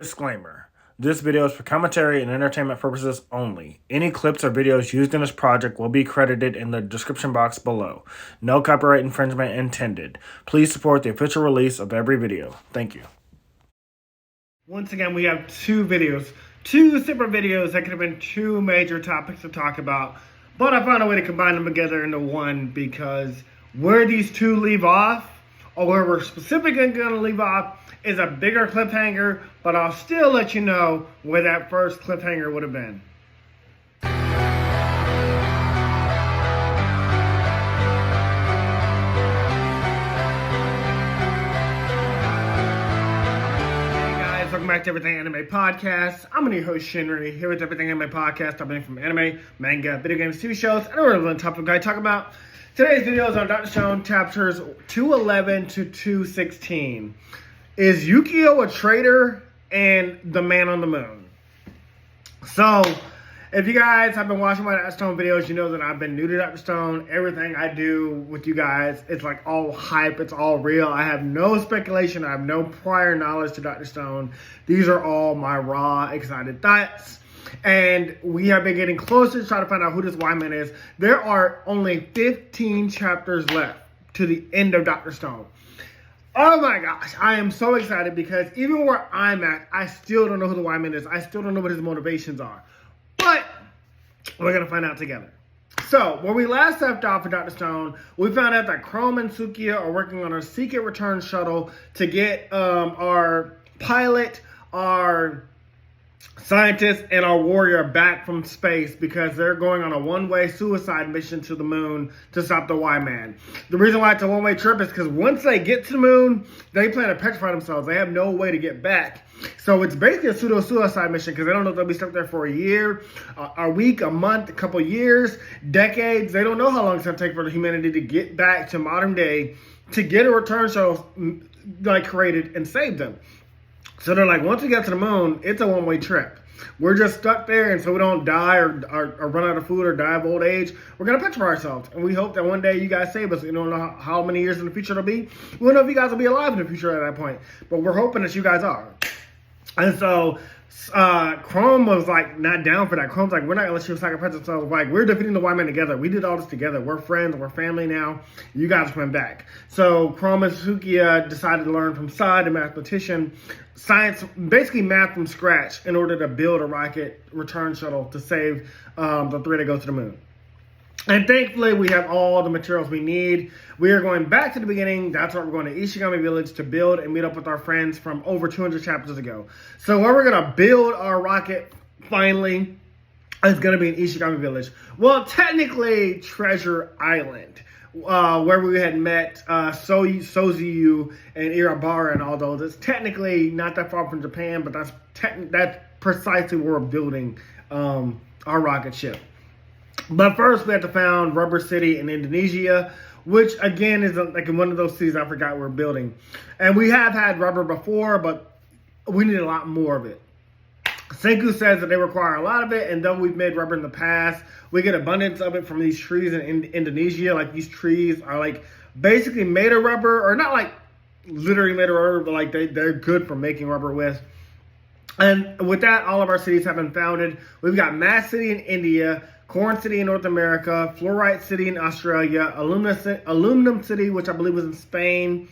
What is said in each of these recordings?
Disclaimer. This video is for commentary and entertainment purposes only. Any clips or videos used in this project will be credited in the description box below. No copyright infringement intended. Please support the official release of every video. Thank you. Once again, we have two separate videos that could have been two major topics to talk about, but I found a way to combine them together into one because where these two leave off, or where we're specifically going to leave off, is a bigger cliffhanger, but I'll still let you know where that first cliffhanger would have been. Welcome back to Everything Anime Podcast. I'm your host Shinry, here with Everything Anime Podcast, topic from anime, manga, video games, TV shows, and a relevant topic I talk about. Today's video is on Dr. Stone chapters 211 to 216. Is Yukio a traitor and the man on the moon? So, if you guys have been watching my Dr. Stone videos, you know that I've been new to Dr. Stone. Everything I do with you guys, it's like all hype, it's all real. I have no speculation, I have no prior knowledge to Dr. Stone. These are all my raw, excited thoughts. And we have been getting closer to try to find out who this Wyman is. There are only 15 chapters left to the end of Dr. Stone. Oh my gosh, I am so excited because even where I'm at, I still don't know who the Wyman is. I still don't know what his motivations are. But we're going to find out together. So, when we last left off with Dr. Stone, we found out that Chrome and Sukiya are working on a secret return shuttle to get our pilot, our scientist, and our warrior back from space because they're going on a one-way suicide mission to the moon to stop the Y-Man. The reason why it's a one-way trip is because once they get to the moon, they plan to petrify themselves. They have no way to get back. So it's basically a pseudo-suicide mission because they don't know if they'll be stuck there for a year, a week, a month, a couple years, decades. They don't know how long it's going to take for humanity to get back to modern day to get a return shuttle created and save them. So they're like, once we get to the moon, it's a one-way trip. We're just stuck there, and so we don't die or run out of food or die of old age. We're going to petrify ourselves, and we hope that one day you guys save us. We don't know how many years in the future it'll be. We don't know if you guys will be alive in the future at that point, but we're hoping that you guys are. And so Chrome was like not down for that. Chrome's like, we're not going to let you sacrifice ourselves. Like, we're defeating the Y-Man together. We did all this together. We're friends. We're family now. You guys went back. So Chrome and Sukiya decided to learn from Side, a mathematician, science, basically math from scratch in order to build a rocket return shuttle to save the three that go to the moon. And thankfully, we have all the materials we need. We are going back to the beginning. That's why we're going to Ishigami Village to build and meet up with our friends from over 200 chapters ago. So where we're going to build our rocket, finally, is going to be in Ishigami Village. Well, technically, Treasure Island, where we had met Soziyu and Irabara and all those. It's technically not that far from Japan, but that's precisely where we're building our rocket ship. But first, we have to found Rubber City in Indonesia, which again is like one of those cities I forgot we're building. And we have had rubber before, but we need a lot more of it. Senku says that they require a lot of it, and though we've made rubber in the past, we get abundance of it from these trees in Indonesia. Like, these trees are like basically made of rubber, or not like literally made of rubber, but like they're good for making rubber with. And with that, all of our cities have been founded. We've got Mass City in India, Corn City in North America, Fluorite City in Australia, Aluminum City, which I believe was in Spain,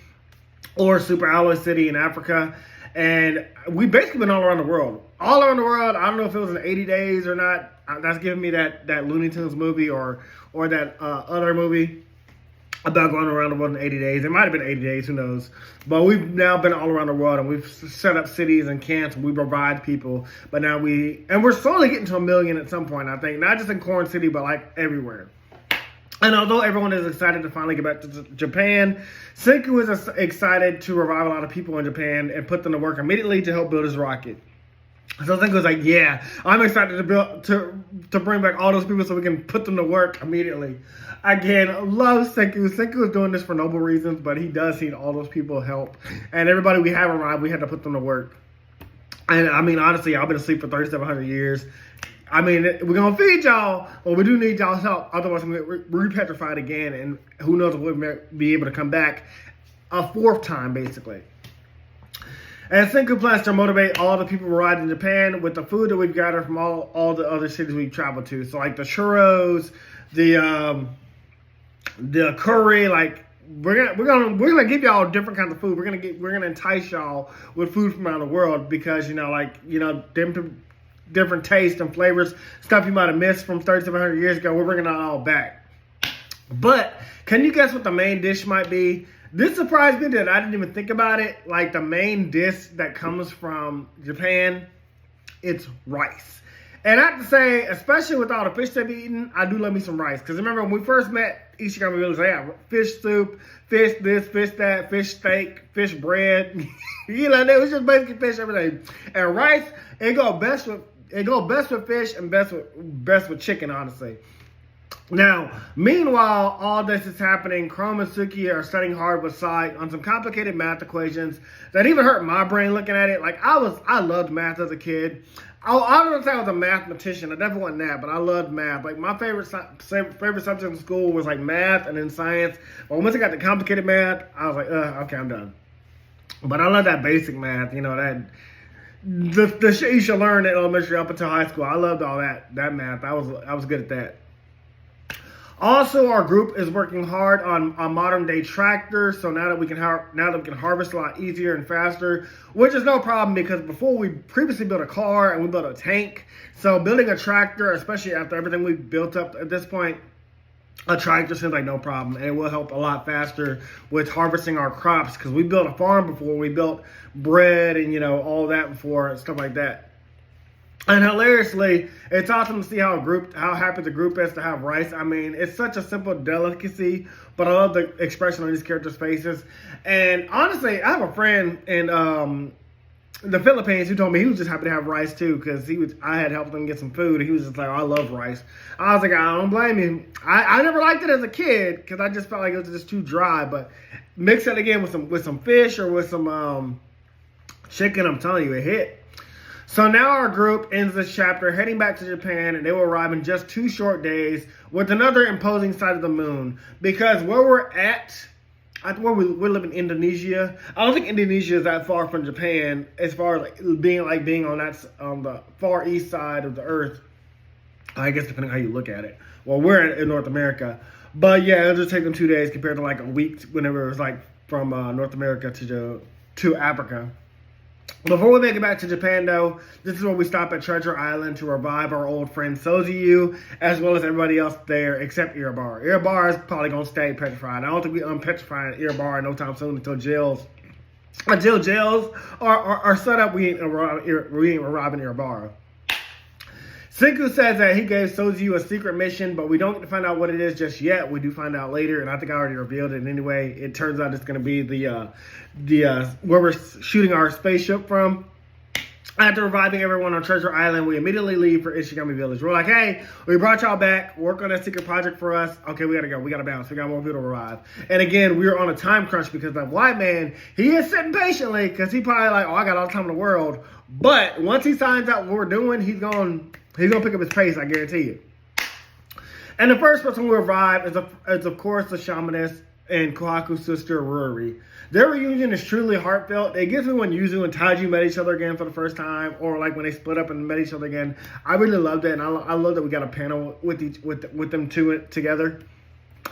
or Super Alloy City in Africa. And we've basically been all around the world. All around the world. I don't know if it was in 80 days or not. That's giving me that Looney Tunes movie or that other movie about going around the world in 80 days. It might have been 80 days, who knows. But we've now been all around the world, and we've set up cities and camps, and we provide people. But now we're slowly getting to 1 million at some point, I think. Not just in Corn City, but like everywhere. And although everyone is excited to finally get back to Japan, Senku is excited to revive a lot of people in Japan and put them to work immediately to help build his rocket. So Senku was like, yeah, I'm excited to bring back all those people so we can put them to work immediately. Again, love Senku. Senku is doing this for noble reasons, but he does need all those people help. And everybody we have arrived, we had to put them to work. And I mean, honestly, I've been asleep for 3,700 years. I mean, we're going to feed y'all, but we do need y'all's help. Otherwise, we're repetrified again, and who knows if we'll be able to come back a fourth time, basically. And Senku plans to motivate all the people who ride in Japan with the food that we've gathered from all the other cities we've traveled to. So like the churros, the curry, like we're gonna give y'all different kinds of food. We're gonna entice y'all with food from around the world because different tastes and flavors, stuff you might have missed from 3,700 years ago. We're bringing it all back. But can you guess what the main dish might be? This surprised me that I didn't even think about it. Like the main dish that comes from Japan, it's rice. And I have to say, especially with all the fish they've eaten, I do love me some rice. Because remember when we first met Ishigami Village, they had fish soup, fish this, fish that, fish steak, fish bread. It was just basically fish everything. And rice, it go best with fish and best with chicken, honestly. Now, meanwhile, all this is happening. Chrome and Suki are studying hard with Sai on some complicated math equations that even hurt my brain looking at it. Like, I loved math as a kid. I don't say I was a mathematician. I definitely wasn't that, but I loved math. Like, my favorite subject in school was, like, math and then science. But once I got the complicated math, I was like, okay, I'm done. But I love that basic math, the shit you should learn at elementary up until high school. I loved all that math. I was good at that. Also, our group is working hard on modern day tractors. So now that we can harvest a lot easier and faster, which is no problem because before we previously built a car and we built a tank. So building a tractor, especially after everything we've built up at this point, a tractor seems like no problem, and it will help a lot faster with harvesting our crops because we built a farm before. We built bread and all that before and stuff like that. And hilariously, it's awesome to see how happy the group is to have rice. I mean, it's such a simple delicacy, but I love the expression on these characters' faces. And honestly, I have a friend in the Philippines who told me he was just happy to have rice too because I had helped him get some food. And he was just like, oh, I love rice. I was like, I don't blame you. I never liked it as a kid because I just felt like it was just too dry. But mix it again with some fish or with some chicken. I'm telling you, it hit. So now our group ends this chapter heading back to Japan, and they will arrive in just 2 short days with another imposing sight of the moon. Because where we're at, we live in Indonesia. I don't think Indonesia is that far from Japan as far as being on the far east side of the earth. I guess depending on how you look at it. Well, we're in North America, but yeah, it'll just take them 2 days compared to like a week whenever it was like from North America to Africa. Before we make it back to Japan, though, this is where we stop at Treasure Island to revive our old friend Soziyu, as well as everybody else there except Earbar. Earbar is probably going to stay petrified. I don't think we unpetrify Earbar no time soon until jails are set up. We ain't robbing Earbar. Senku says that he gave Soziyu a secret mission, but we don't get to find out what it is just yet. We do find out later, and I think I already revealed it anyway. It turns out it's going to be the where we're shooting our spaceship from. After reviving everyone on Treasure Island, we immediately leave for Ishigami Village. We're like, hey, we brought y'all back. Work on that secret project for us. Okay, we got to go. We got to bounce. We got more people to revive. And again, we are on a time crunch because that white man, he is sitting patiently because he probably like, oh, I got all the time in the world. But once he signs out what we're doing, he's going to pick up his pace, I guarantee you. And the first person we revive is of course, the shamaness and Kohaku's sister, Ruri. Their reunion is truly heartfelt. It gives me when Yuzu and Taiju met each other again for the first time, or like when they split up and met each other again. I really loved it, and I love that we got a panel with them two together.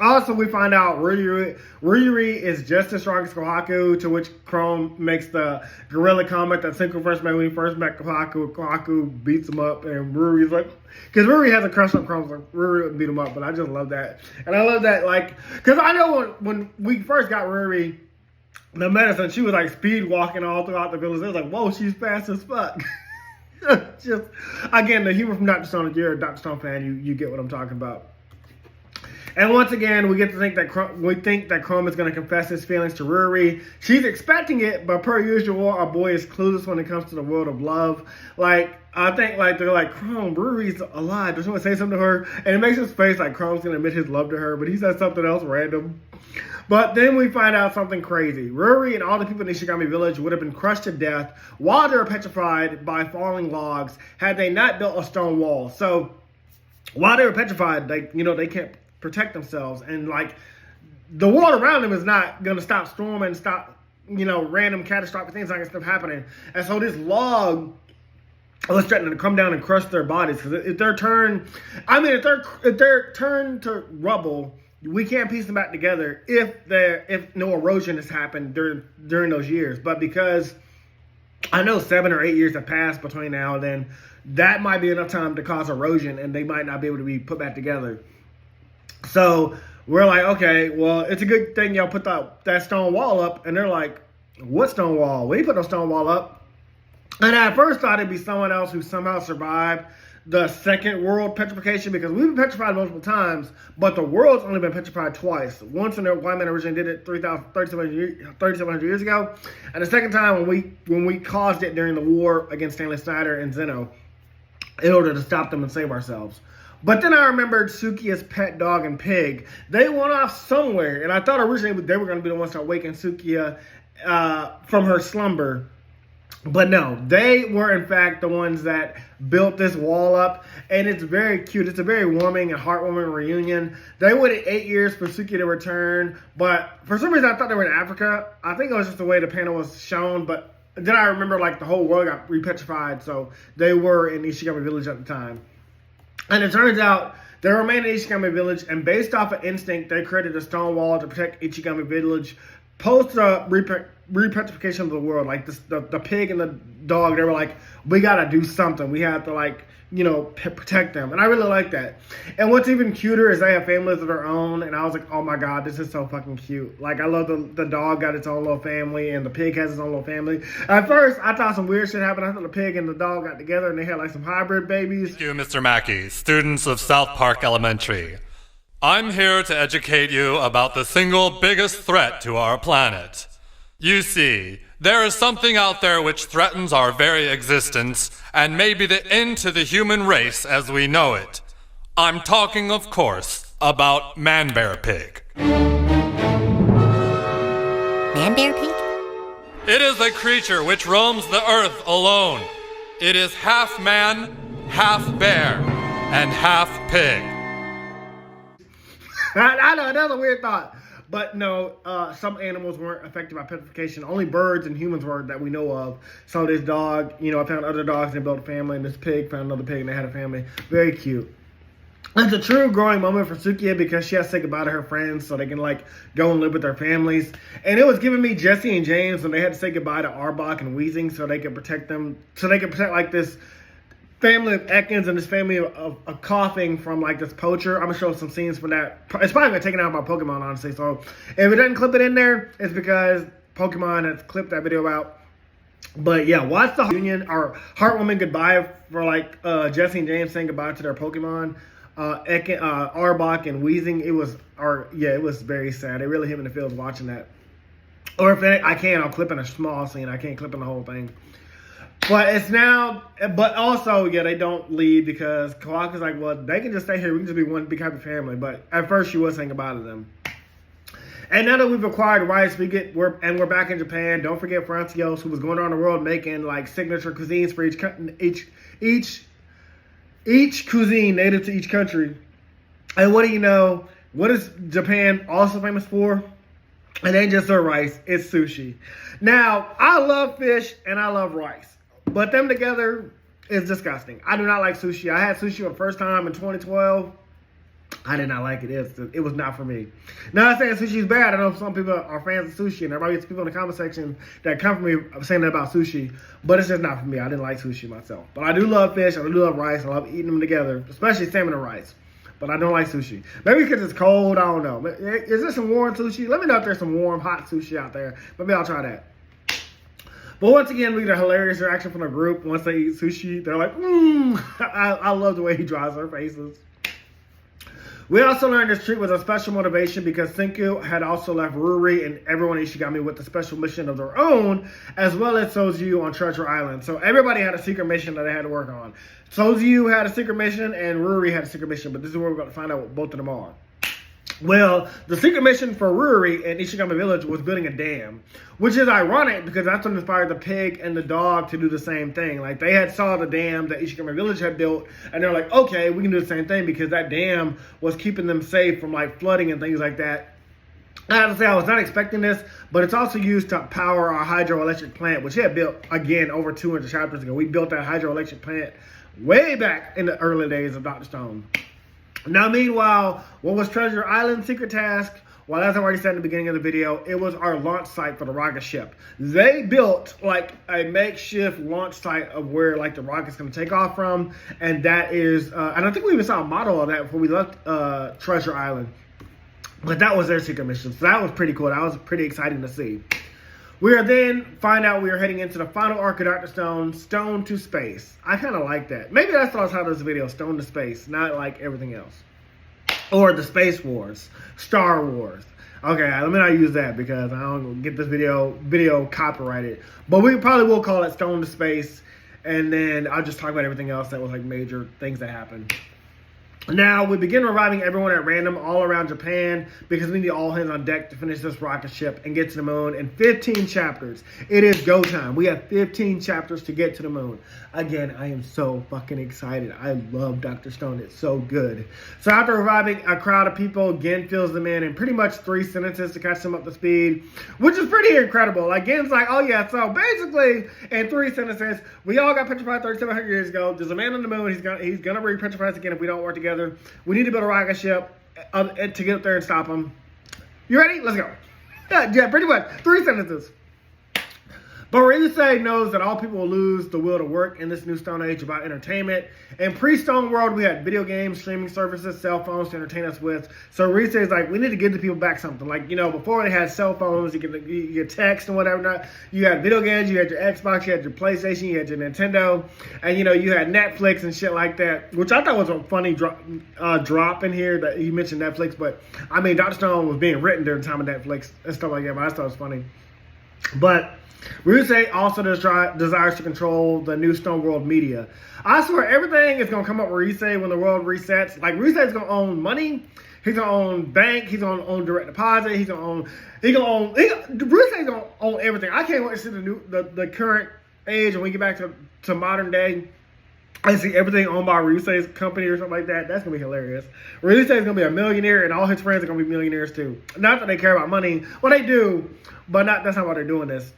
Also, we find out Ruri is just as strong as Kohaku, to which Chrome makes the gorilla comment that Senku first made when he first met Kohaku. Kohaku beats him up, and Ruri's like, because Ruri has a crush on Chrome, so Ruri would beat him up, but I just love that. And I love that, like, because I know when we first got Ruri the medicine, she was like speed walking all throughout the village. It was like, whoa, she's fast as fuck. Just, again, the humor from Dr. Stone, if you're a Dr. Stone fan, you get what I'm talking about. And once again, we get to think that Chrome is going to confess his feelings to Ruri. She's expecting it, but per usual, our boy is clueless when it comes to the world of love. Like, I think they're like, Chrome, Ruri's alive. Does you want to say something to her? And it makes his face like Chrome's going to admit his love to her, but he says something else random. But then we find out something crazy. Ruri and all the people in Ishigami Village would have been crushed to death while they were petrified by falling logs had they not built a stone wall. So while they were petrified, they can't protect themselves, and like the world around them is not going to stop storming, stop random catastrophic things like that stuff happening. And so this log was threatening to come down and crush their bodies, because if they're turned to rubble, we can't piece them back together if no erosion has happened during those years. But because I know 7 or 8 years have passed between now and then, that might be enough time to cause erosion, and they might not be able to be put back together. So we're like, okay, well, it's a good thing y'all put that stone wall up. And they're like, what stone wall? We put no stone wall up. And I at first thought it'd be someone else who somehow survived the second world petrification, because we've been petrified multiple times, but the world's only been petrified twice. Once when the white man originally did it 3,700 years ago, and the second time when we caused it during the war against Stanley Snyder and Zeno in order to stop them and save ourselves. But then I remembered Sukiya's pet dog and pig. They went off somewhere, and I thought originally they were going to be the ones to awaken Sukiya from her slumber. But no, they were in fact the ones that built this wall up, and it's very cute. It's a very warming and heartwarming reunion. They waited 8 years for Sukiya to return, but for some reason I thought they were in Africa. I think it was just the way the panel was shown, but then I remember like the whole world got repetrified, so they were in Ishigami Village at the time. And it turns out they remained in Ishigami Village, and based off of instinct, they created a stone wall to protect Ishigami Village post repetrification of the world. Like the pig and the dog, they were like, we gotta do something. We have to protect them. And I really like that. And what's even cuter is they have families of their own. And I was like, oh my God, this is so fucking cute. Like, I love the dog got its own little family, and the pig has its own little family. At first, I thought some weird shit happened. I thought the pig and the dog got together and they had like some hybrid babies. Thank you, Mr. Mackey, students of South Park Elementary. I'm here to educate you about the single biggest threat to our planet. You see, there is something out there which threatens our very existence and may be the end to the human race as we know it. I'm talking, of course, about Man-Bear Pig. Man-Bear Pig? It is a creature which roams the earth alone. It is half man, half bear, and half pig. I know, another weird thought. But no, some animals weren't affected by petrification. Only birds and humans were that we know of. So this dog, I found other dogs and built a family, and this pig found another pig and they had a family. Very cute. It's a true growing moment for Sukiya because she has to say goodbye to her friends so they can go and live with their families. And it was giving me Jesse and James when they had to say goodbye to Arbok and Weezing so they could protect them. So they could protect this family of Ekans and this family of coughing from this poacher. I'm gonna show some scenes from that. It's probably gonna taken out by Pokemon, honestly. So if it doesn't clip it in there, it's because Pokemon has clipped that video out. But yeah, watch the reunion or heartwarming goodbye for Jesse and James saying goodbye to their Pokemon. Arbok and Weezing. It was very sad. It really hit me in the feels watching that. Or if I'll clip in a small scene. I can't clip in the whole thing. But also, they don't leave because Kawaka's like, well, they can just stay here. We can just be one big happy family. But at first, she was saying goodbye to them. And now that we've acquired rice, we're back in Japan. Don't forget Francios, who was going around the world making signature cuisines for each cuisine native to each country. And what do you know? What is Japan also famous for? It ain't just their rice, it's sushi. Now, I love fish and I love rice, but them together is disgusting. I do not like sushi. I had sushi for the first time in 2012. I did not like it. It was not for me. Now, I'm saying sushi is bad. I know some people are fans of sushi, and everybody gets people in the comment section that come from me saying that about sushi, but it's just not for me. I didn't like sushi myself. But I do love fish. I do love rice. I love eating them together, especially salmon and rice. But I don't like sushi. Maybe because it's cold. I don't know. Is there some warm sushi? Let me know if there's some warm, hot sushi out there. Maybe I'll try that. But once again, we get a hilarious reaction from the group. Once they eat sushi, they're like, I love the way he draws their faces. We also learned this trip was a special motivation because Senku had also left Ruri and everyone in Ishigami with a special mission of their own, as well as Sozu on Treasure Island. So everybody had a secret mission that they had to work on. Sozu had a secret mission and Ruri had a secret mission, but this is where we're going to find out what both of them are. Well, the secret mission for Ruri in Ishigami Village was building a dam, which is ironic because that's what inspired the pig and the dog to do the same thing. They had saw the dam that Ishigami Village had built, and they're like, okay, we can do the same thing because that dam was keeping them safe from flooding and things like that. I have to say I was not expecting this, but it's also used to power our hydroelectric plant, which we had built, again, over 200 chapters ago. We built that hydroelectric plant way back in the early days of Dr. Stone. Now, meanwhile, what was Treasure Island's secret task? Well, as I already said in the beginning of the video, it was our launch site for the rocket ship. They built like a makeshift launch site of where like the rocket's going to take off from, and that is, and I think we even saw a model of that before we left Treasure Island. But that was their secret mission, so that was pretty cool. That was pretty exciting to see. We are then find out we are heading into the final arc of Dr. Stone, Stone to Space. I kind of like that. Maybe that's what I titled this video, Stone to Space, not like everything else. Or the Space Wars, Star Wars. Okay, let me not use that because I don't get this video copyrighted. But we probably will call it Stone to Space, and then I'll just talk about everything else that was like major things that happened. Now, we begin reviving everyone at random all around Japan because we need all hands on deck to finish this rocket ship and get to the moon in 15 chapters. It is go time. We have 15 chapters to get to the moon. Again, I am so fucking excited. I love Dr. Stone. It's so good. So after reviving a crowd of people, Gen fills them in pretty much 3 sentences to catch them up to speed, which is pretty incredible. Like, Gen's like, oh yeah, so basically in 3 sentences, we all got petrified 3,700 years ago. There's a man on the moon. He's gonna re-petrify us again if we don't work together. We need to build a rocket ship to get up there and stop him. You ready? Let's go. Yeah, pretty much. 3 sentences. But Ryusei knows that all people will lose the will to work in this new Stone Age about entertainment. In pre-Stone world, we had video games, streaming services, cell phones to entertain us with. So Ryusei is like, we need to give the people back something. Like, you know, before they had cell phones, you could text and whatever. Not. You had video games, you had your Xbox, you had your PlayStation, you had your Nintendo. And, you know, you had Netflix and shit like that. Which I thought was a funny drop in here that you mentioned Netflix. But, I mean, Dr. Stone was being written during the time of Netflix and stuff like that. But I thought it was funny. But Ryusei also desires to control the new Stone World media. I swear everything is going to come up with Ryusei when the world resets. Like, Ryusei is going to own money. He's going to own bank. He's going to own direct deposit. Ryusei's going to own everything. I can't wait to see the current age and we get back to modern day. I see everything owned by Ryusei's company or something like that. That's going to be hilarious. Ryusei is going to be a millionaire and all his friends are going to be millionaires too. Not that they care about money. Well, they do, but that's not why they're doing this.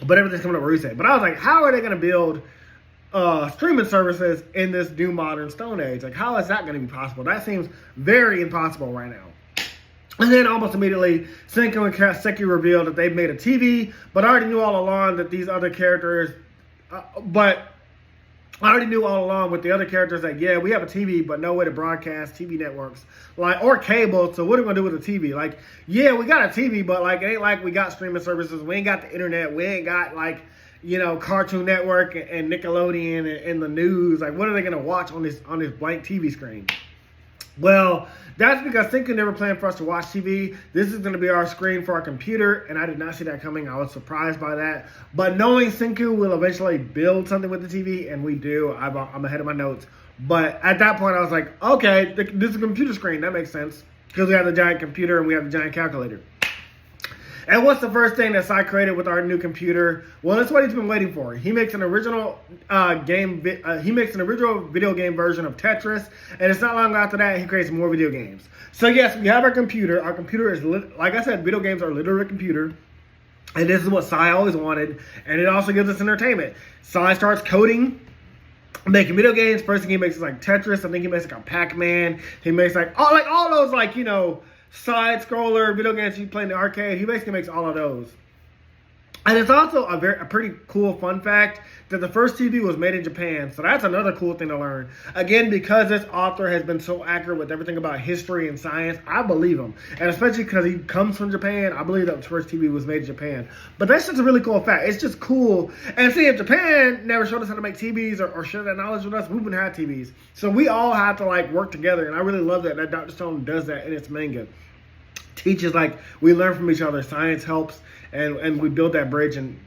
But everything's coming up with Ryusei. But I was like, how are they going to build streaming services in this new modern Stone Age? Like, how is that going to be possible? That seems very impossible right now. And then almost immediately, Senku and Seki reveal that they've made a TV, but I already knew all along that these other characters, I already knew all along with the other characters that, yeah, we have a TV, but no way to broadcast TV networks, like, or cable, so what are we going to do with the TV? Like, yeah, we got a TV, but, like, it ain't like we got streaming services. We ain't got the internet. We ain't got, like, you know, Cartoon Network and Nickelodeon and the news. Like, what are they going to watch on this blank TV screen? Well, that's because Senku never planned for us to watch TV. This is going to be our screen for our computer, and I did not see that coming. I was surprised by that. But knowing Senku will eventually build something with the TV, and we do, I'm ahead of my notes. But at that point, I was like, okay, this is a computer screen. That makes sense. Because we have the giant computer and we have the giant calculator. And what's the first thing that Sai created with our new computer? Well, that's what he's been waiting for. He makes an original video game version of Tetris, and it's not long after that he creates more video games. So yes, we have our computer. Our computer is like I said, video games are literally a computer, and this is what Sai always wanted. And it also gives us entertainment. Sai starts coding, making video games. First thing he makes is like Tetris. I think he makes like a Pac-Man. He makes like all those, like, you know, side scroller video games you play in the arcade. He basically makes all of those. And it's also a pretty cool fun fact that the first TV was made in Japan. So that's another cool thing to learn. Again, because this author has been so accurate with everything about history and science, I believe him. And especially because he comes from Japan, I believe that the first TV was made in Japan. But that's just a really cool fact. It's just cool. And see, if Japan never showed us how to make TVs or share that knowledge with us, we wouldn't have TVs. So we all have to, like, work together. And I really love that Dr. Stone does that in its manga. Teaches, like, we learn from each other. Science helps, and we build that bridge and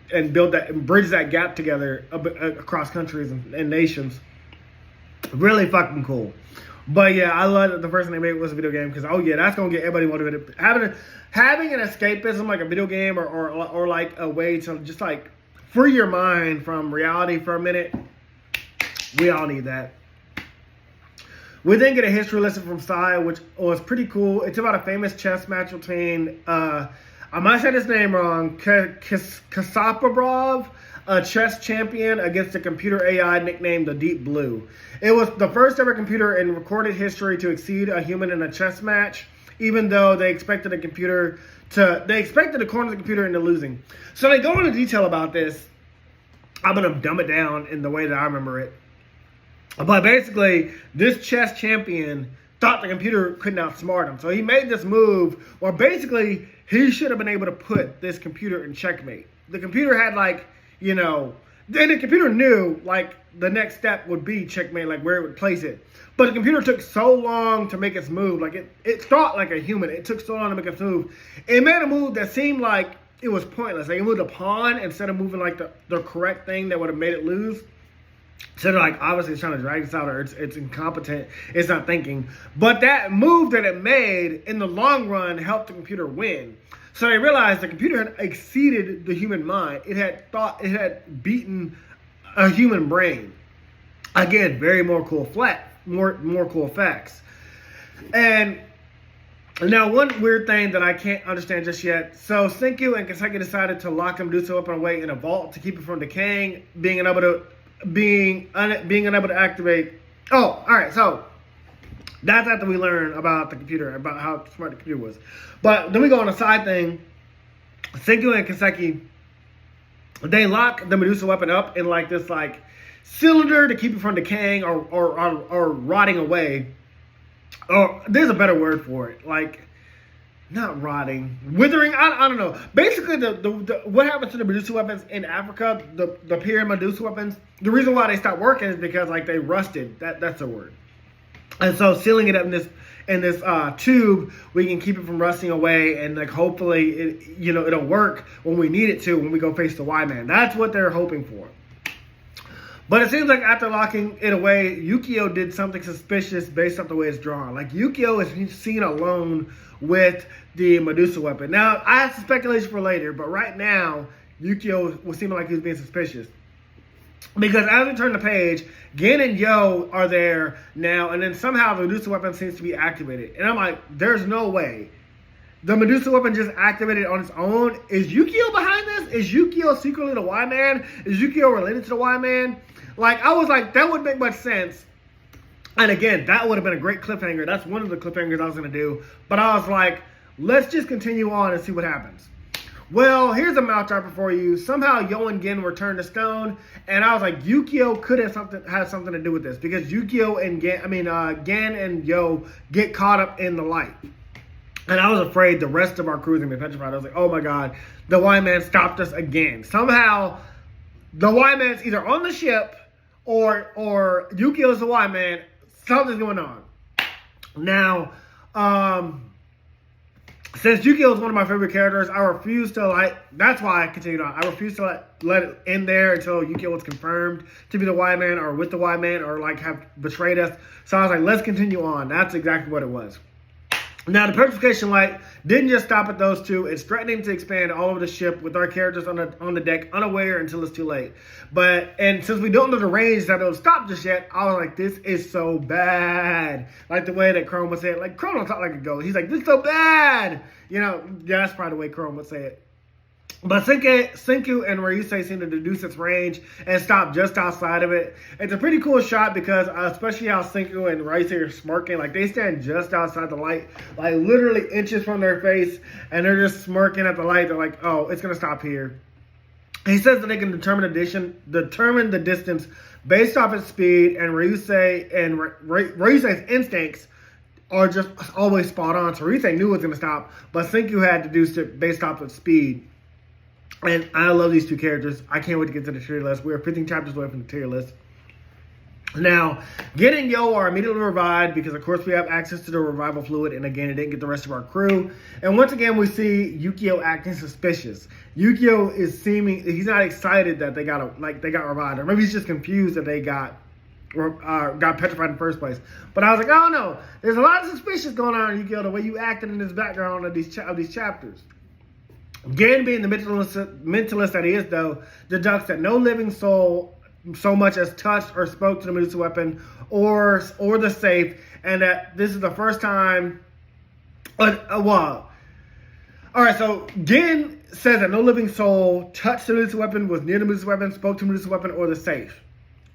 bridge that gap together across countries and nations. Really fucking cool. But yeah, I love that the first thing they made was a video game because, oh yeah, that's gonna get everybody motivated. Having an escapism like a video game or like a way to just like free your mind from reality for a minute. We all need that. We then get a history lesson from Sai, which was pretty cool. It's about a famous chess match between, I might say this name wrong, Kasaparov, a chess champion, against a computer AI nicknamed the Deep Blue. It was the first ever computer in recorded history to exceed a human in a chess match, even though they expected a corner the computer into losing. So they go into detail about this. I'm going to dumb it down in the way that I remember it. But basically, this chess champion thought the computer couldn't outsmart him. So he made this move where basically he should have been able to put this computer in checkmate. The computer had then the computer knew the next step would be checkmate, where it would place it. But the computer took so long to make its move. It thought like a human. It took so long to make its move. It made a move that seemed like it was pointless. It moved a pawn instead of moving the correct thing that would have made it lose. So obviously it's trying to drag this out, or it's incompetent, it's not thinking. But that move that it made in the long run helped the computer win. So they realized the computer had exceeded the human mind. It had beaten a human brain. Again, very more cool facts. And now one weird thing that I can't understand just yet. So Senku and Kaseki decided to lock Medusa up away in a vault to keep it from decaying, being unable to activate. Oh, all right. So that's after we learn about the computer, about how smart the computer was. But then we go on a side thing. Senku and Kaseki, they lock the Medusa weapon up in this cylinder to keep it from decaying or rotting away. Or there's a better word for it. Not rotting, withering. I don't know. Basically, the what happens to the Medusa weapons in Africa, the pyramid Medusa weapons, the reason why they stopped working is because they rusted. That's a word. And so sealing it up in this tube, we can keep it from rusting away, and hopefully it'll work when we need it to, when we go face the Y-Man. That's what they're hoping for. But it seems like after locking it away, Yukio did something suspicious based off the way it's drawn. Yukio is seen alone with the Medusa weapon. Now, I have some speculation for later, but right now, Yukio was seeming like he was being suspicious. Because as we turn the page, Gen and Yo are there now, and then somehow the Medusa weapon seems to be activated. And I'm like, there's no way. The Medusa weapon just activated on its own. Is Yukio behind this? Is Yukio secretly the Y-Man? Is Yukio related to the Y-Man? I was like, that wouldn't make much sense. And again, that would have been a great cliffhanger. That's one of the cliffhangers I was going to do. But I was like, let's just continue on and see what happens. Well, here's a mouth dropper for you. Somehow Yo and Gen were turned to stone. And I was like, Yukio could have something to do with this. Because Yukio and Gen and Yo get caught up in the light. And I was afraid the rest of our crew was going to be petrified. I was like, oh my God, the Y-Man stopped us again. Somehow, the Y-Man's either on the ship or Yukio's the Y-Man. Something's going on. Now, since Yukio is one of my favorite characters, I refuse to that's why I continued on. I refuse to let it end there until Yukio was confirmed to be the Y-Man or with the Y-Man or have betrayed us. So I was like, let's continue on. That's exactly what it was. Now, the petrification light didn't just stop at those two. It's threatening to expand all over the ship with our characters on the deck, unaware until it's too late. And since we don't know the range that it'll stop just yet, I was like, this is so bad. The way that Chrome would say it. Chrome don't talk like a ghost. He's like, this is so bad. That's probably the way Chrome would say it. But Senku and Ryusei seem to deduce its range and stop just outside of it. It's a pretty cool shot because especially how Senku and Ryusei are smirking. They stand just outside the light, literally inches from their face, and they're just smirking at the light. They're like, oh, it's going to stop here. He says that they can determine the distance based off its speed, and Ryusei's instincts are just always spot on. So Ryusei knew it was going to stop, but Senku had deduced it based off its speed. And I love these two characters. I can't wait to get to the tier list. We're 15 chapters away from the tier list. Now, Gen and Yo are immediately revived because, of course, we have access to the revival fluid. And again, it didn't get the rest of our crew. And once again, we see Yukio acting suspicious. Yukio is he's not excited that they got revived. Or maybe he's just confused that they got petrified in the first place. But I was like, oh no, there's a lot of suspicious going on, Yukio, the way you acted in this background of these chapters. Gen, being the mentalist that he is, though, deducts that no living soul so much as touched or spoke to the Medusa weapon or the safe, and that this is the first time. All right, so Gen says that no living soul touched the Medusa weapon, was near the Medusa weapon, spoke to the Medusa weapon, or the safe.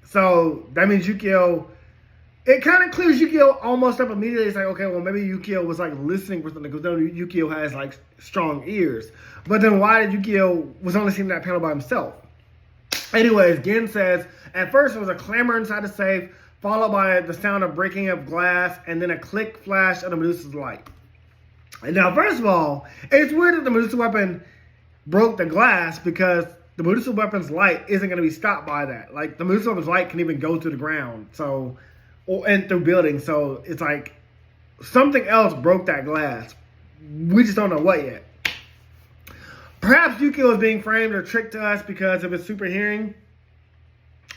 So that means Yukio. It kind of clears Yukio almost up immediately. It's like, okay, well, maybe Yukio was like listening for something, because Yukio has like strong ears. But then why did Yukio was only seeing that panel by himself? Anyways, Gen says, at first it was a clamor inside the safe, followed by the sound of breaking up glass, and then a click flash of the Medusa's light. And now, first of all, it's weird that the Medusa weapon broke the glass, because the Medusa weapon's light isn't going to be stopped by that. Like, the Medusa weapon's light can even go through the ground, and through buildings. So it's like something else broke that glass. We just don't know what yet. Perhaps Yukio is being framed or tricked to us because of his super hearing.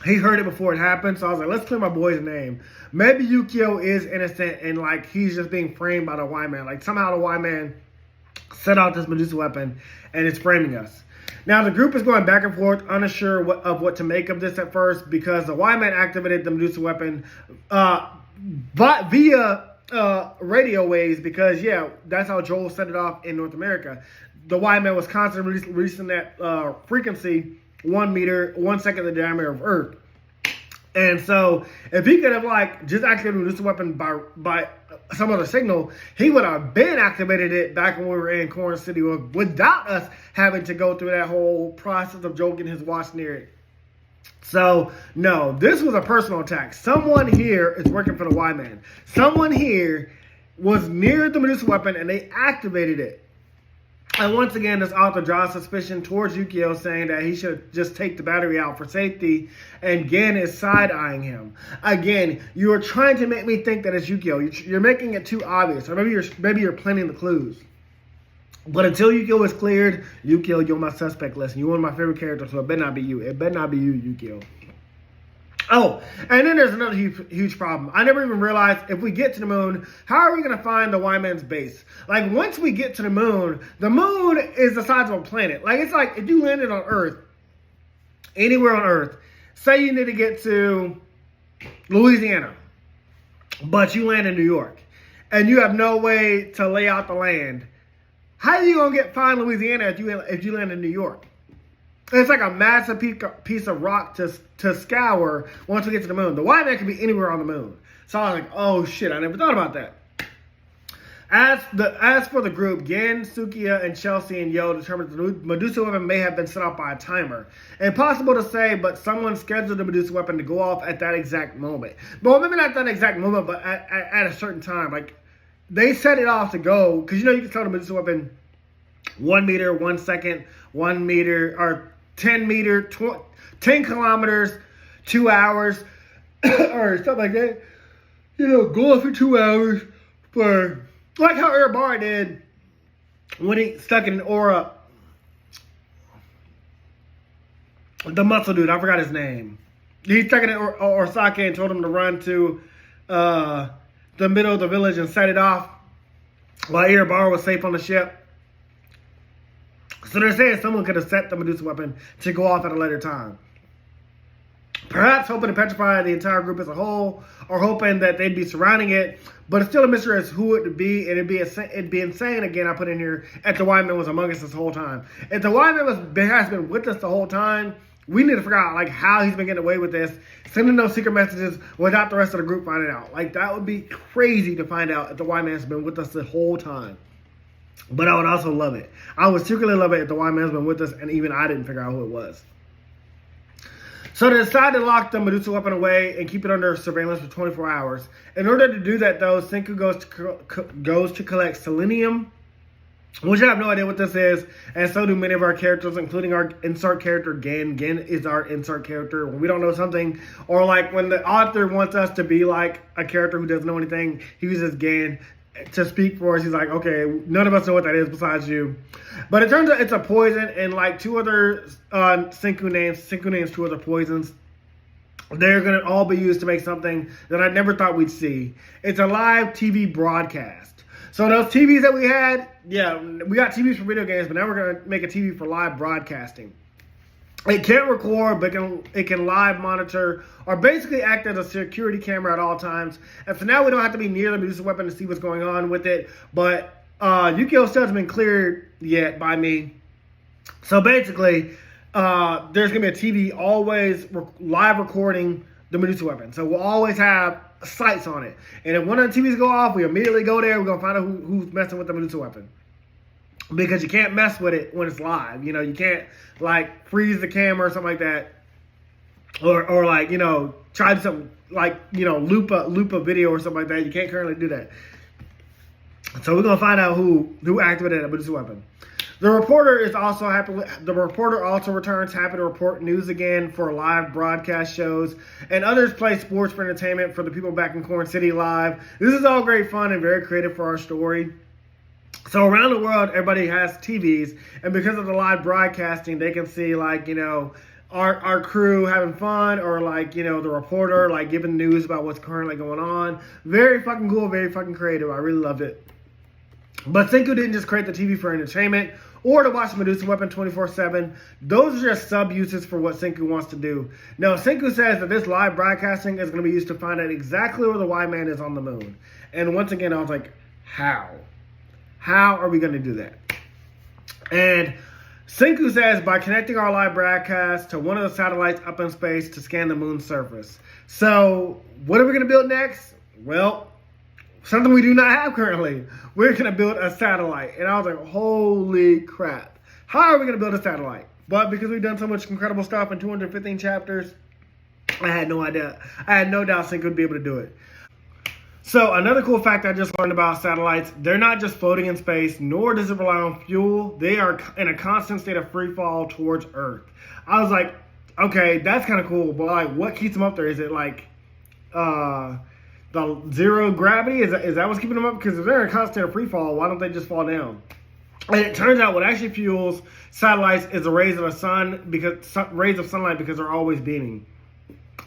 He heard it before it happened, so I was like, let's clear my boy's name. Maybe Yukio is innocent and like he's just being framed by the Y-Man. Like somehow the Y-Man set out this Medusa weapon and it's framing us. Now the group is going back and forth, unsure of what to make of this at first, because the Y-Man activated the Medusa weapon via radio waves, because that's how Joel set it off in North America. The Y-Man was constantly releasing that frequency 1 meter, 1 second the diameter of Earth. And so if he could have like just activated the Medusa weapon by some other signal, he would have been activated it back when we were in Corn City without us having to go through that whole process of Joel getting his watch near it. So, no, this was a personal attack. Someone here is working for the Y-Man. Someone here was near the Medusa weapon and they activated it. And once again, this author draws suspicion towards Yukio, saying that he should just take the battery out for safety, and Gen is side-eyeing him. Again, you are trying to make me think that it's Yukio. You're making it too obvious, or maybe you're planting the clues. But until Yukio is cleared, Yukio, you're on my suspect list. You're one of my favorite characters, so it better not be you. It better not be you, Yukio. Oh, and then there's another huge problem. I never even realized, if we get to the moon, how are we going to find the Y-Man's base? Like, once we get to the moon is the size of a planet. Like, it's like if you landed on Earth, anywhere on Earth, say you need to get to Louisiana, but you land in New York, and you have no way to lay out the land. How are you going to find Louisiana if you land in New York? It's like a massive piece of rock to scour once we get to the moon. The Y-Man can be anywhere on the moon. So I was like, oh shit, I never thought about that. As for the group, Gen, Sukiya, and Chelsea and Yo determined the Medusa weapon may have been set off by a timer. Impossible to say, but someone scheduled the Medusa weapon to go off at that exact moment. Well, maybe not that exact moment, but at a certain time. Like, they set it off to go, because you can tell the Medusa weapon 1 meter, 1 second, 1 meter, or 10 meter, 10 kilometers, 2 hours, or something like that. Go off for 2 hours for, like how Urabara did when he stuck in an aura. The muscle dude, I forgot his name. He stuck in an Orsake and told him to run to the middle of the village and set it off while Urabara was safe on the ship. So they're saying someone could have set the Medusa weapon to go off at a later time. Perhaps hoping to petrify the entire group as a whole, or hoping that they'd be surrounding it. But it's still a mystery as who it would be, and it'd be insane, again, I put in here, if the Y-Man was among us this whole time. If the Y-Man has been with us the whole time, we need to figure out like how he's been getting away with this, sending those secret messages without the rest of the group finding out. Like, that would be crazy to find out if the Y-Man's been with us the whole time. But I would also love it. I would secretly love it if the Y-Man's been with us and even I didn't figure out who it was. So they decided to lock the Medusa weapon away and keep it under surveillance for 24 hours. In order to do that, though, Senku goes to collect selenium, which I have no idea what this is, and so do many of our characters, including our insert character, Gen. Gen is our insert character. When we don't know something, or like when the author wants us to be like a character who doesn't know anything, he uses Gen to speak for us. He's like, okay, none of us know what that is besides you. But it turns out it's a poison, and like two other Senku names two other poisons. They're going to all be used to make something that I never thought we'd see. It's a live TV broadcast. So those TVs that we had, we got TVs for video games, but now we're going to make a TV for live broadcasting. It can't record, but it can live monitor or basically act as a security camera at all times. And so now we don't have to be near the Medusa weapon to see what's going on with it. But Yukio still hasn't been cleared yet by me. So basically, there's going to be a TV always live recording the Medusa weapon. So we'll always have sights on it. And if one of the TVs go off, we immediately go there. We're going to find out who's messing with the Medusa weapon. Because you can't mess with it when it's live. You know, you can't, like, freeze the camera or something like that. Or like, you know, try something, like, you know, loop a video or something like that. You can't currently do that. So we're going to find out who activated the Medusa weapon. The reporter also returns happy to report news again for live broadcast shows, and others play sports for entertainment for the people back in Corn City live. This is all great fun and very creative for our story. So around the world, everybody has TVs, and because of the live broadcasting, they can see, like, you know, our crew having fun, or, like, you know, the reporter, like, giving news about what's currently going on. Very fucking cool, very fucking creative. I really loved it. But Senku didn't just create the TV for entertainment or to watch Medusa Weapon 24/7. Those are just sub-uses for what Senku wants to do. Now, Senku says that this live broadcasting is going to be used to find out exactly where the Y-Man is on the moon. And once again, I was like, how? How are we going to do that? And Senku says by connecting our live broadcast to one of the satellites up in space to scan the moon's surface. So, what are we going to build next? Well, something we do not have currently. We're going to build a satellite. And I was like, holy crap. How are we going to build a satellite? But because we've done so much incredible stuff in 215 chapters, I had no idea. I had no doubt Senku would be able to do it. So another cool fact I just learned about satellites, they're not just floating in space, nor does it rely on fuel. They are in a constant state of free fall towards Earth. I was like, okay, that's kind of cool. But like, what keeps them up there? Is it like the zero gravity? Is that what's keeping them up? Because if they're in a constant state of free fall, why don't they just fall down? And it turns out what actually fuels satellites is the rays of the sun, rays of sunlight, because they're always beaming.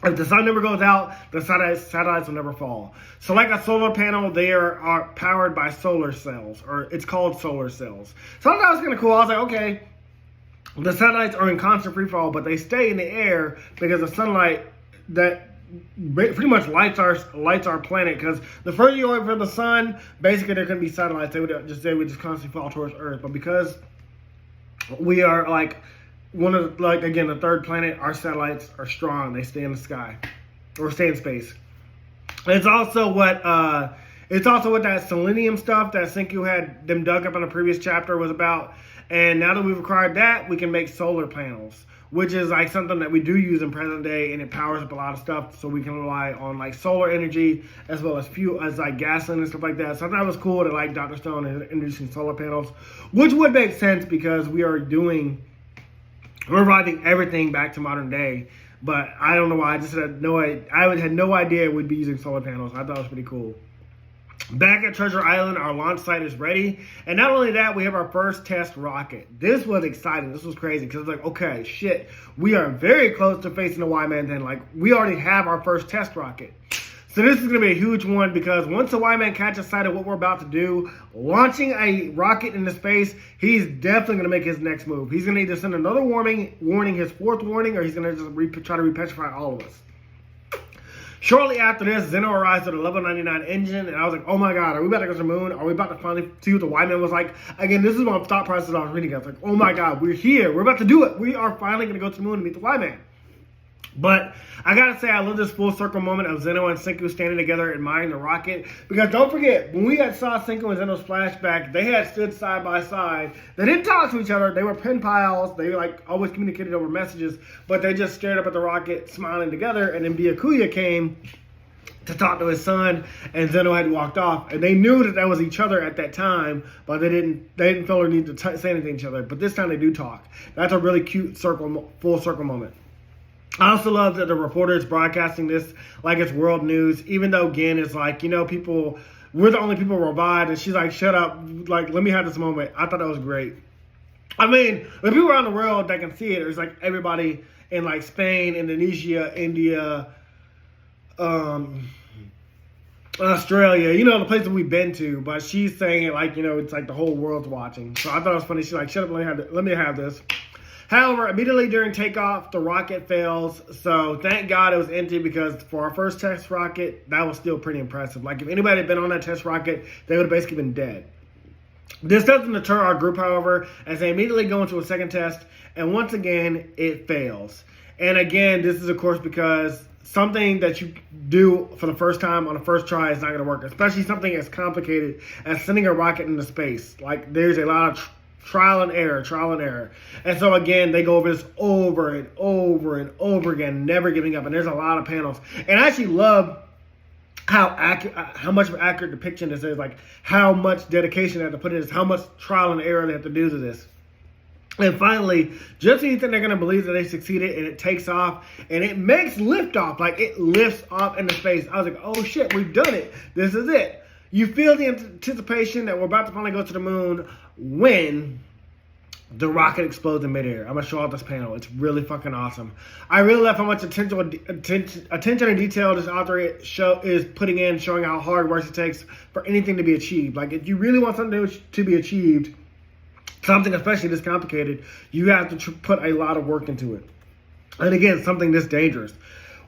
If the sun never goes out, the satellites will never fall. So like a solar panel, they are powered by solar cells, or it's called solar cells. So I thought that was kind of cool. I was like, okay, the satellites are in constant free fall, but they stay in the air because the sunlight that pretty much lights our planet. Because the further you go away from the sun, basically there couldn't be satellites. They would just constantly fall towards Earth. But because we are like the third planet, our satellites are strong. They stay in the sky or stay in space. It's also what that selenium stuff that Senku had them dug up in a previous chapter was about. And now that we've acquired that, we can make solar panels, which is like something that we do use in present day, and it powers up a lot of stuff. So we can rely on like solar energy as well as fuel, as like gasoline and stuff like that. So I thought it was cool that like Dr. Stone is introducing solar panels, which would make sense because we're reviving everything back to modern day. But I don't know why. I had no idea we'd be using solar panels. I thought it was pretty cool. Back at Treasure Island, our launch site is ready. And not only that, we have our first test rocket. This was exciting. This was crazy because it's like, okay, shit, we are very close to facing the Y-Man then. Like, we already have our first test rocket. So this is going to be a huge one because once the Y-Man catches sight of what we're about to do, launching a rocket into space, he's definitely going to make his next move. He's going to either send another warning, his fourth warning, or he's going to just try to repetrify all of us. Shortly after this, Zeno arrives with a level 99 engine, and I was like, oh my god, are we about to go to the moon? Are we about to finally see what the Y-Man was like? Again, this is my thought process I was reading. I was like, oh my god, we're here. We're about to do it. We are finally going to go to the moon and meet the Y-Man. But I gotta say, I love this full circle moment of Zeno and Senku standing together admiring the rocket. Because don't forget, when we saw Senku and Zeno's flashback, they had stood side by side. They didn't talk to each other. They were pen pals. They like always communicated over messages. But they just stared up at the rocket, smiling together. And then Byakuya came to talk to his son, and Zeno had walked off. And they knew that was each other at that time, but they didn't feel the need to say anything to each other. But this time they do talk. That's a really cute full circle moment. I also love that the reporter is broadcasting this like it's world news, even though Gen is like, we're the only people revived, and she's like, shut up, like, let me have this moment. I thought that was great. I mean, the people around the world that can see it, it's like everybody in like Spain, Indonesia, India, Australia, the places we've been to, but she's saying it like, it's like the whole world's watching. So I thought it was funny. She's like, shut up, let me have this. However, immediately during takeoff, the rocket fails. So thank God it was empty, because for our first test rocket, that was still pretty impressive. Like if anybody had been on that test rocket, they would have basically been dead. This doesn't deter our group, however, as they immediately go into a second test, and once again, it fails. And again, this is of course because something that you do for the first time on the first try is not going to work, especially something as complicated as sending a rocket into space. Like there's a lot of trial and error. And so again, they go over this over and over again, never giving up. And there's a lot of panels. And I actually love how much of an accurate depiction this is, like how much dedication they have to put in this, how much trial and error they have to do to this. And finally, just when you think they're going to believe that they succeeded, and it takes off, and it makes liftoff, like it lifts off into space. I was like, oh shit, we've done it. This is it. You feel the anticipation that we're about to finally go to the moon when the rocket explodes in midair. I'm going to show off this panel. It's really fucking awesome. I really love how much attention and detail this author is putting in, showing how hard work it takes for anything to be achieved. Like if you really want something to be achieved, something especially this complicated, you have to put a lot of work into it. And again, something this dangerous.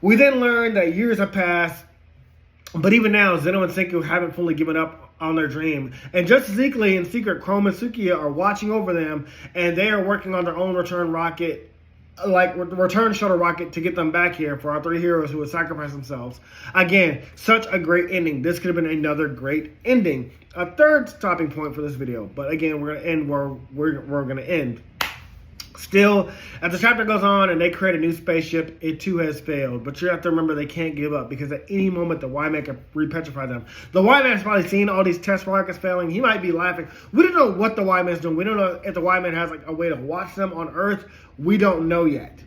We then learn that years have passed, but even now, Zeno and Senku haven't fully given up on their dream. And just as equally in secret, Chrome and Sukiya are watching over them, and they are working on their own return rocket, like return shuttle rocket, to get them back here for our three heroes who would sacrifice themselves. Again, such a great ending. This could have been another great ending. A third stopping point for this video, but again, we're gonna end where we're gonna end. Still, as the chapter goes on and they create a new spaceship, it too has failed. But you have to remember they can't give up, because at any moment the Y-Man can repetrify them. The Y-Man's probably seen all these test rockets failing. He might be laughing. We don't know what the Y-Man's doing. We don't know if the Y-Man has like a way to watch them on Earth. We don't know yet.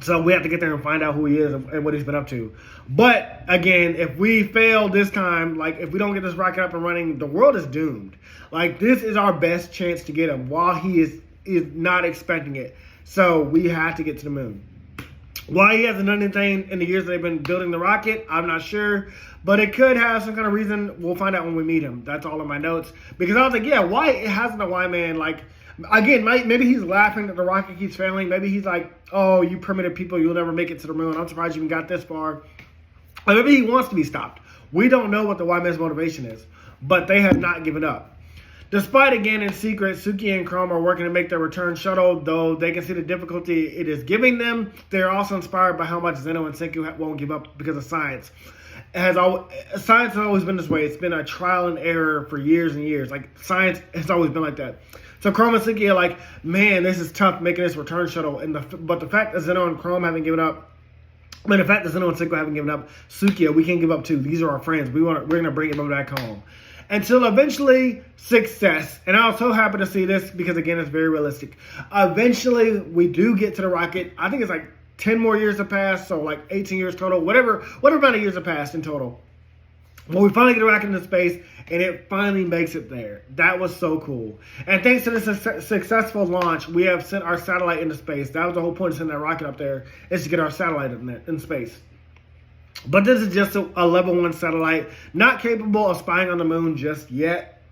So we have to get there and find out who he is and what he's been up to. But again, if we fail this time, like if we don't get this rocket up and running, the world is doomed. Like this is our best chance to get him while he is not expecting it. So we have to get to the moon. Why he hasn't done anything in the years that they've been building the rocket, I'm not sure. But it could have some kind of reason. We'll find out when we meet him. That's all in my notes. Because I was like, yeah, why hasn't the Y-Man, like, again, maybe he's laughing that the rocket keeps failing. Maybe he's like, oh, you primitive people, you'll never make it to the moon. I'm surprised you even got this far. Or maybe he wants to be stopped. We don't know what the Y-Man's motivation is. But they have not given up. Despite, again, in secret, Suki and Chrome are working to make their return shuttle, though they can see the difficulty it is giving them. They're also inspired by how much Zeno and Senku won't give up because of science. Science has always been this way. It's been a trial and error for years and years. Like, science has always been like that. So Chrome and Suki are like, man, this is tough making this return shuttle. But the fact that Zeno and Chrome haven't given up, the fact that Zeno and Senku haven't given up, Sukiya, we can't give up too. These are our friends. We're going to bring them back home. Until eventually, success. And I was so happy to see this because, again, it's very realistic. Eventually, we do get to the rocket. I think it's like 10 more years have passed, so like 18 years total. Whatever amount of years have passed in total. Well, we finally get the rocket into space, and it finally makes it there. That was so cool. And thanks to this successful launch, we have sent our satellite into space. That was the whole point of sending that rocket up there, is to get our satellite in space. But this is just a level 1 satellite, not capable of spying on the moon just yet.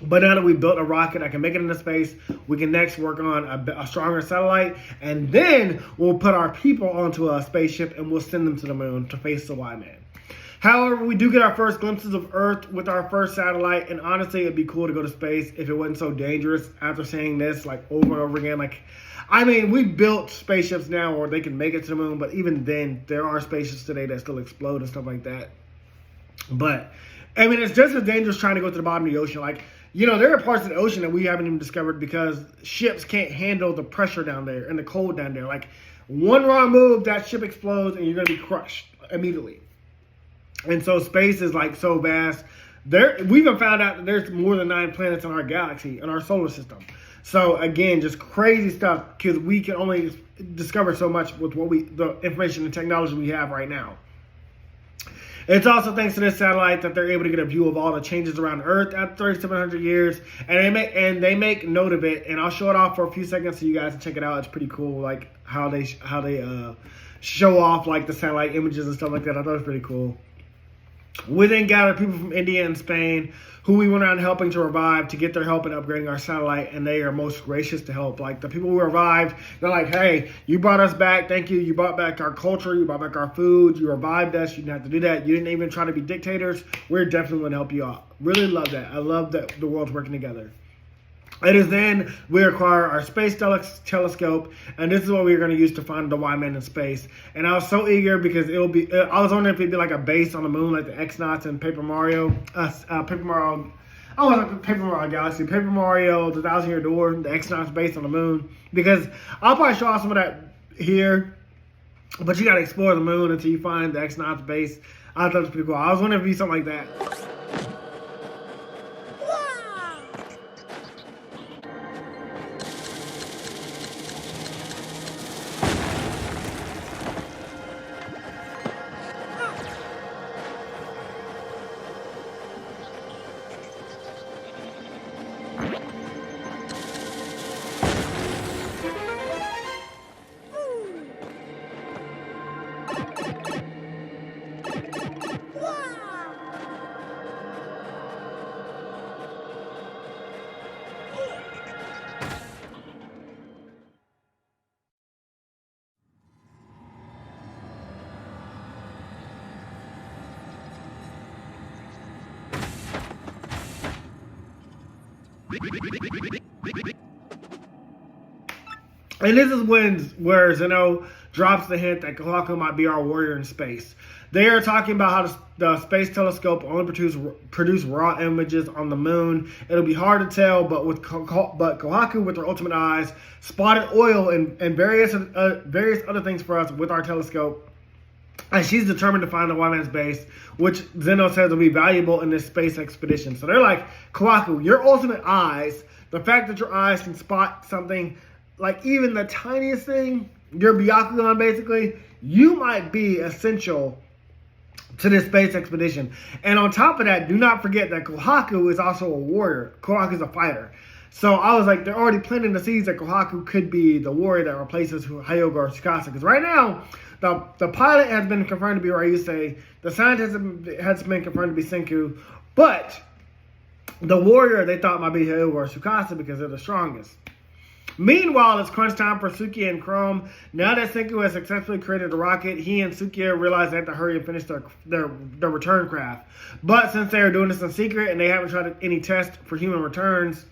But now that we built a rocket that can make it into space, we can next work on a stronger satellite. And then we'll put our people onto a spaceship and we'll send them to the moon to face the Y-Man. However, we do get our first glimpses of Earth with our first satellite. And honestly, it'd be cool to go to space if it wasn't so dangerous after saying this like over and over again. Like, I mean, we built spaceships now where they can make it to the moon, but even then, there are spaceships today that still explode and stuff like that. But, I mean, it's just as dangerous trying to go to the bottom of the ocean. Like, you know, there are parts of the ocean that we haven't even discovered because ships can't handle the pressure down there and the cold down there. Like, one wrong move, that ship explodes and you're going to be crushed immediately. And so space is, like, so vast. We even found out that there's more than 9 planets in our galaxy, in our solar system. So again, just crazy stuff because we can only discover so much with the information and technology we have right now. It's also thanks to this satellite that they're able to get a view of all the changes around Earth at 3,700 years, and they make note of it. And I'll show it off for a few seconds so you guys can check it out. It's pretty cool, like how they show off like the satellite images and stuff like that. I thought it was pretty cool. We then gathered people from India and Spain who we went around helping to revive to get their help in upgrading our satellite, and they are most gracious to help. Like, the people who revived, they're like, hey, you brought us back. Thank you. You brought back our culture. You brought back our food. You revived us. You didn't have to do that. You didn't even try to be dictators. We're definitely going to help you out. Really love that. I love that the world's working together. It is then we acquire our space telescope, and this is what we're going to use to find the Y-Man in space. And I was so eager because I was wondering if it'd be like a base on the moon, like the X-Nauts in Paper Mario. Paper Mario Galaxy. Paper Mario, the 1,000-Year Door, the X-Nauts base on the moon. Because I'll probably show off some of that here, but you got to explore the moon until you find the X-Nauts base. I thought it was pretty cool. I was wondering if it'd be something like that. And this is where Zeno drops the hint that Kohaku might be our warrior in space. They are talking about how the space telescope only produce raw images on the moon. It'll be hard to tell, but Kohaku, with her ultimate eyes, spotted oil and various other things for us with our telescope. And she's determined to find the Y-Man's base, which Zeno says will be valuable in this space expedition. So they're like, Kohaku, your ultimate eyes, the fact that your eyes can spot something, like even the tiniest thing, your Byakugan basically, you might be essential to this space expedition. And on top of that, do not forget that Kohaku is also a warrior. Kohaku is a fighter. So I was like, they're already planting the seeds that Kohaku could be the warrior that replaces Hyoga or Tsukasa. Because right now, the pilot has been confirmed to be Ryusei. The scientist has been confirmed to be Senku. But the warrior they thought might be Hyoga or Tsukasa because they're the strongest. Meanwhile, it's crunch time for Sukiya and Chrome. Now that Senku has successfully created a rocket, he and Sukiya realize they have to hurry and finish their return craft. But since they are doing this in secret and they haven't tried any tests for human returns,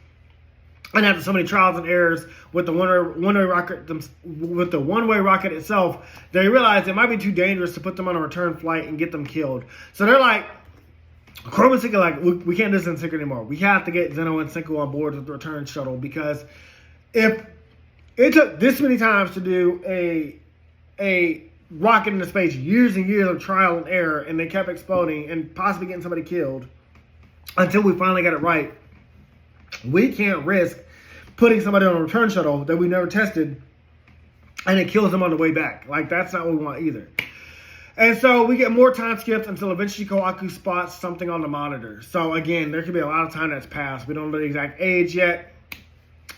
and after so many trials and errors with the one-way rocket itself, they realize it might be too dangerous to put them on a return flight and get them killed. So they're like, Chrome and Senku are like, we can't do this in secret anymore. We have to get Zeno and Senku on board with the return shuttle, because if it took this many times to do a rocket into space, years and years of trial and error, and they kept exploding and possibly getting somebody killed until we finally got it right, we can't risk putting somebody on a return shuttle that we never tested and it kills them on the way back. Like, that's not what we want either. And so we get more time skips until eventually Kohaku spots something on the monitor. So again, there could be a lot of time that's passed. We don't know the exact age yet,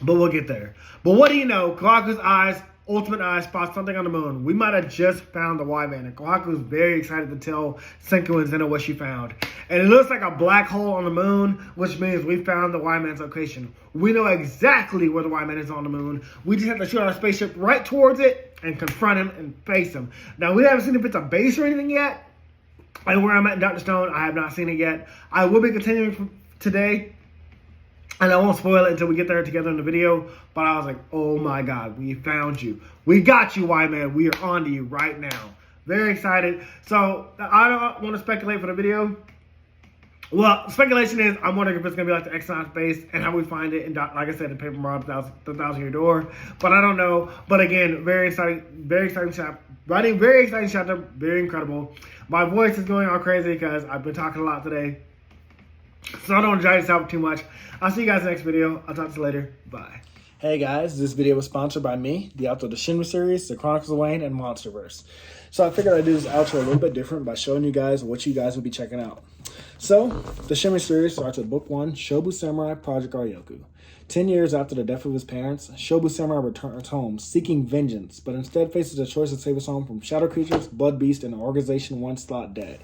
but we'll get there. But what do you know? Kohaku's ultimate eyes spots something on the moon. We might have just found the Y-Man. And Kohaku is very excited to tell Senku and Zeno what she found. And it looks like a black hole on the moon, which means we found the Y-Man's location. We know exactly where the Y-Man is on the moon. We just have to shoot our spaceship right towards it and confront him and face him. Now, we haven't seen if it's a base or anything yet. And where I'm at in Dr. Stone, I have not seen it yet. I will be continuing today, and I won't spoil it until we get there together in the video. But I was like, oh my God, we found you. We got you, Y-Man. We are on to you right now. Very excited. So I don't want to speculate for the video. Well, speculation is I'm wondering if it's going to be like the Exxon base and how we find it. And like I said, in Paper Mario, the 1,000-Year Door. But I don't know. But again, very exciting shot. Writing very exciting chapter. Very incredible. My voice is going all crazy because I've been talking a lot today. So I don't want to drag this out too much. I'll see you guys in the next video. I'll talk to you later. Bye. Hey guys, this video was sponsored by me, the author of the Shinry series, the Chronicles of Wayne, and Monsterverse. So I figured I'd do this outro a little bit different by showing you guys what you guys will be checking out. So, the Shinry series starts with Book 1, Shobu Samurai Project Aryoku. 10 years after the death of his parents, Shobu Samurai returns home seeking vengeance, but instead faces a choice to save his home from shadow creatures, blood beasts, and an organization once thought dead.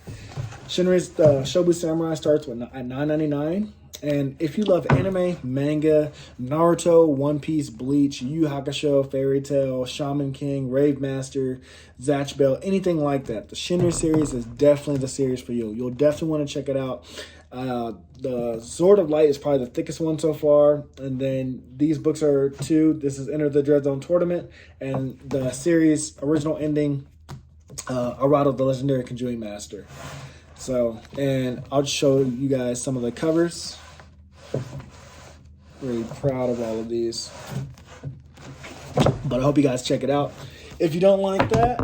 Shinry's Shobu Samurai starts at $9.99. And if you love anime, manga, Naruto, One Piece, Bleach, Yu Yu Hakusho, Fairy Tail, Shaman King, Rave Master, Zatch Bell, anything like that, the Shinry series is definitely the series for you. You'll definitely want to check it out. The Sword of Light is probably the thickest one so far. And then these books are 2. This is Enter the Dread Zone Tournament. And the series original ending, Arado, the Legendary Conjuring Master. So, and I'll just show you guys some of the covers. Really proud of all of these. But I hope you guys check it out. If you don't like that,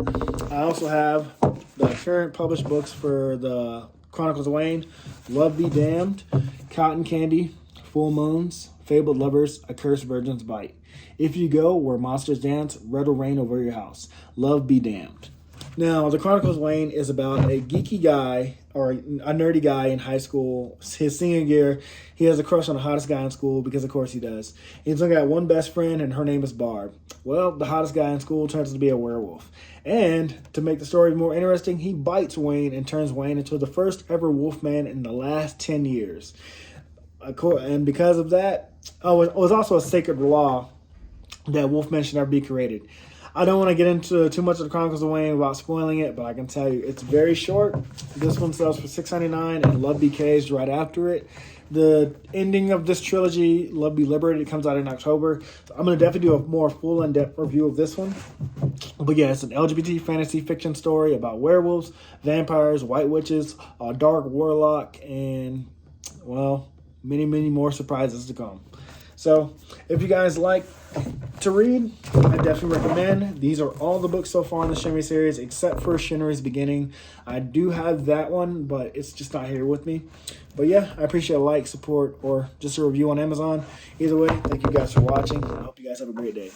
I also have the current published books for the Chronicles of Wayne, Love Be Damned, Cotton Candy, Full Moons, Fabled Lovers, A Cursed Virgin's Bite. If You Go Where Monsters Dance, Red Will Rain Over Your House. Love Be Damned. Now, the Chronicles of Wayne is about a geeky guy, or a nerdy guy in high school. His senior year, he has a crush on the hottest guy in school, because of course he does. He's only got one best friend, and her name is Barb. Well, the hottest guy in school turns out to be a werewolf. And to make the story more interesting, he bites Wayne and turns Wayne into the first ever wolfman in the last 10 years. And because of that, it was also a sacred law that wolfmen should never be created. I don't want to get into too much of the Chronicles of Wayne without spoiling it, but I can tell you it's very short. This one sells for $6.99, and Love Be Caged right after it. The ending of this trilogy, Love Be Liberated, comes out in October. So I'm going to definitely do a more full in-depth review of this one. But yeah, it's an LGBT fantasy fiction story about werewolves, vampires, white witches, a dark warlock, and, well, many, many more surprises to come. So if you guys like to read, I definitely recommend. These are all the books so far in the Shinry series, except for Shinry's Beginning. I do have that one, but it's just not here with me. But yeah, I appreciate a like, support, or just a review on Amazon. Either way, thank you guys for watching. I hope you guys have a great day.